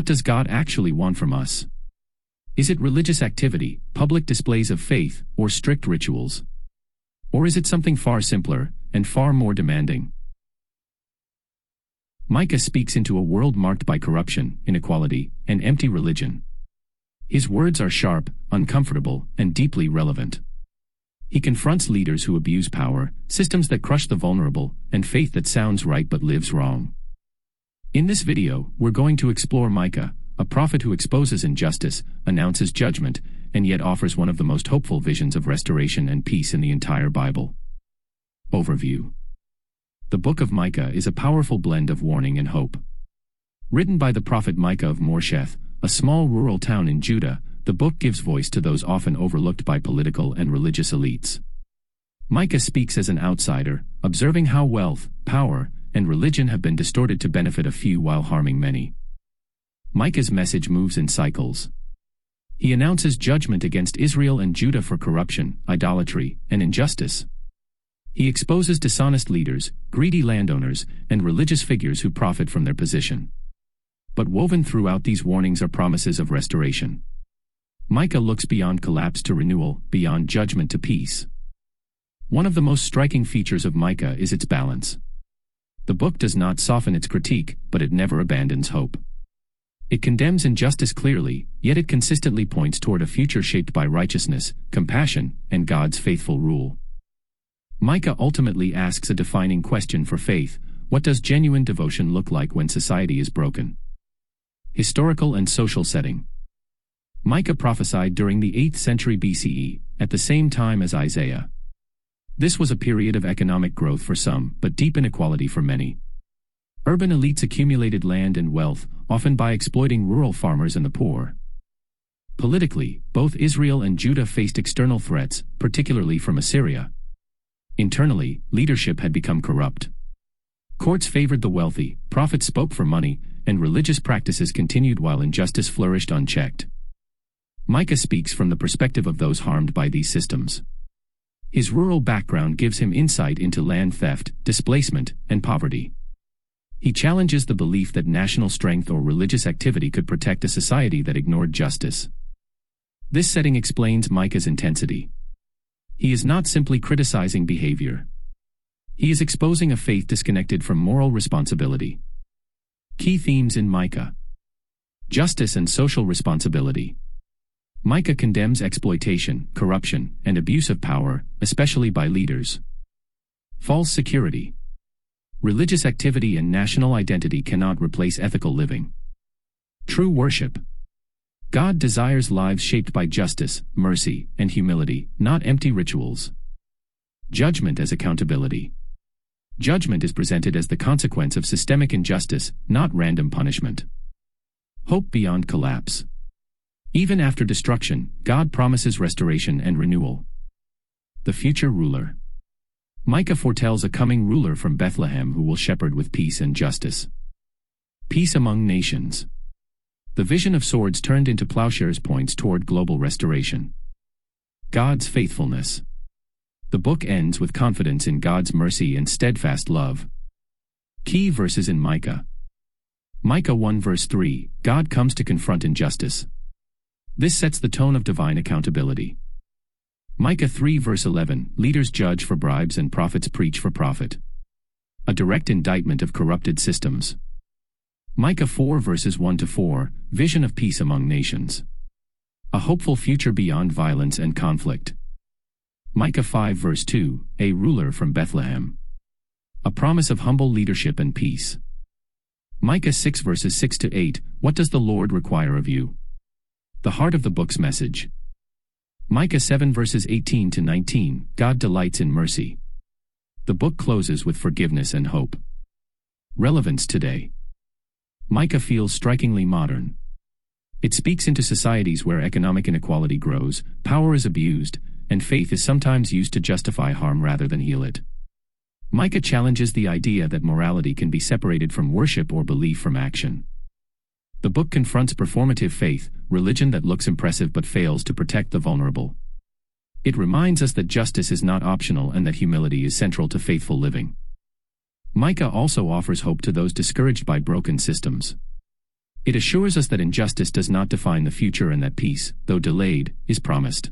What does God actually want from us? Is it religious activity, public displays of faith, or strict rituals? Or is it something far simpler and far more demanding? Micah speaks into a world marked by corruption, inequality, and empty religion. His words are sharp, uncomfortable, and deeply relevant. He confronts leaders who abuse power, systems that crush the vulnerable, and faith that sounds right but lives wrong. In this video, we're going to explore Micah, a prophet who exposes injustice, announces judgment, and yet offers one of the most hopeful visions of restoration and peace in the entire Bible. Overview. The book of Micah is a powerful blend of warning and hope. Written by the prophet Micah of Moresheth, a small rural town in Judah, the book gives voice to those often overlooked by political and religious elites. Micah speaks as an outsider, observing how wealth, power, and religion have been distorted to benefit a few while harming many. Micah's message moves in cycles. He announces judgment against Israel and Judah for corruption, idolatry, and injustice. He exposes dishonest leaders, greedy landowners, and religious figures who profit from their position. But woven throughout these warnings are promises of restoration. Micah looks beyond collapse to renewal, beyond judgment to peace. One of the most striking features of Micah is its balance. The book does not soften its critique, but it never abandons hope. It condemns injustice clearly, yet it consistently points toward a future shaped by righteousness, compassion, and God's faithful rule. Micah ultimately asks a defining question for faith: what does genuine devotion look like when society is broken? Historical and social setting. Micah prophesied during the 8th century BCE, at the same time as Isaiah. This was a period of economic growth for some, but deep inequality for many. Urban elites accumulated land and wealth, often by exploiting rural farmers and the poor. Politically, both Israel and Judah faced external threats, particularly from Assyria. Internally, leadership had become corrupt. Courts favored the wealthy, prophets spoke for money, and religious practices continued while injustice flourished unchecked. Micah speaks from the perspective of those harmed by these systems. His rural background gives him insight into land theft, displacement, and poverty. He challenges the belief that national strength or religious activity could protect a society that ignored justice. This setting explains Micah's intensity. He is not simply criticizing behavior. He is exposing a faith disconnected from moral responsibility. Key themes in Micah: justice and social responsibility. Micah condemns exploitation, corruption, and abuse of power, especially by leaders. False security. Religious activity and national identity cannot replace ethical living. True worship. God desires lives shaped by justice, mercy, and humility, not empty rituals. Judgment as accountability. Judgment is presented as the consequence of systemic injustice, not random punishment. Hope beyond collapse. Even after destruction, God promises restoration and renewal. The future ruler. Micah foretells a coming ruler from Bethlehem who will shepherd with peace and justice. Peace among nations. The vision of swords turned into plowshares points toward global restoration. God's faithfulness. The book ends with confidence in God's mercy and steadfast love. Key verses in Micah. Micah 1 verse 3, God comes to confront injustice. This sets the tone of divine accountability. Micah 3 verse 11, leaders judge for bribes and prophets preach for profit. A direct indictment of corrupted systems. Micah 4 verses 1 to 4, vision of peace among nations. A hopeful future beyond violence and conflict. Micah 5 verse 2, a ruler from Bethlehem. A promise of humble leadership and peace. Micah 6 verses 6 to 8, what does the Lord require of you? The heart of the book's message. Micah 7 verses 18 to 19, God delights in mercy. The book closes with forgiveness and hope. Relevance Today. Micah feels strikingly modern. It speaks into societies where economic inequality grows, power is abused, and faith is sometimes used to justify harm rather than heal it. Micah challenges the idea that morality can be separated from worship or belief from action. The book confronts performative faith, religion that looks impressive but fails to protect the vulnerable. It reminds us that justice is not optional and that humility is central to faithful living. Micah also offers hope to those discouraged by broken systems. It assures us that injustice does not define the future and that peace, though delayed, is promised.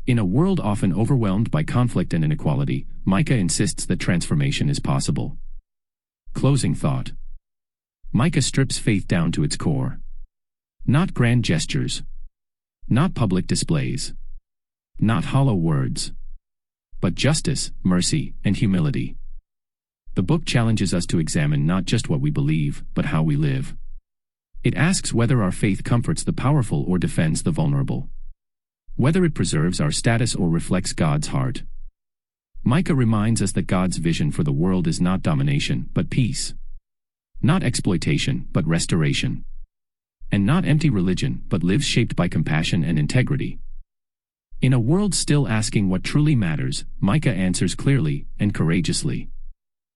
In a world often overwhelmed by conflict and inequality, Micah insists that transformation is possible. Closing thought. Micah strips faith down to its core. Not grand gestures. Not public displays. Not hollow words. But justice, mercy, and humility. The book challenges us to examine not just what we believe, but how we live. It asks whether our faith comforts the powerful or defends the vulnerable. Whether it preserves our status or reflects God's heart. Micah reminds us that God's vision for the world is not domination, but peace. Not exploitation, but restoration. And not empty religion, but lives shaped by compassion and integrity. In a world still asking what truly matters, Micah answers clearly and courageously.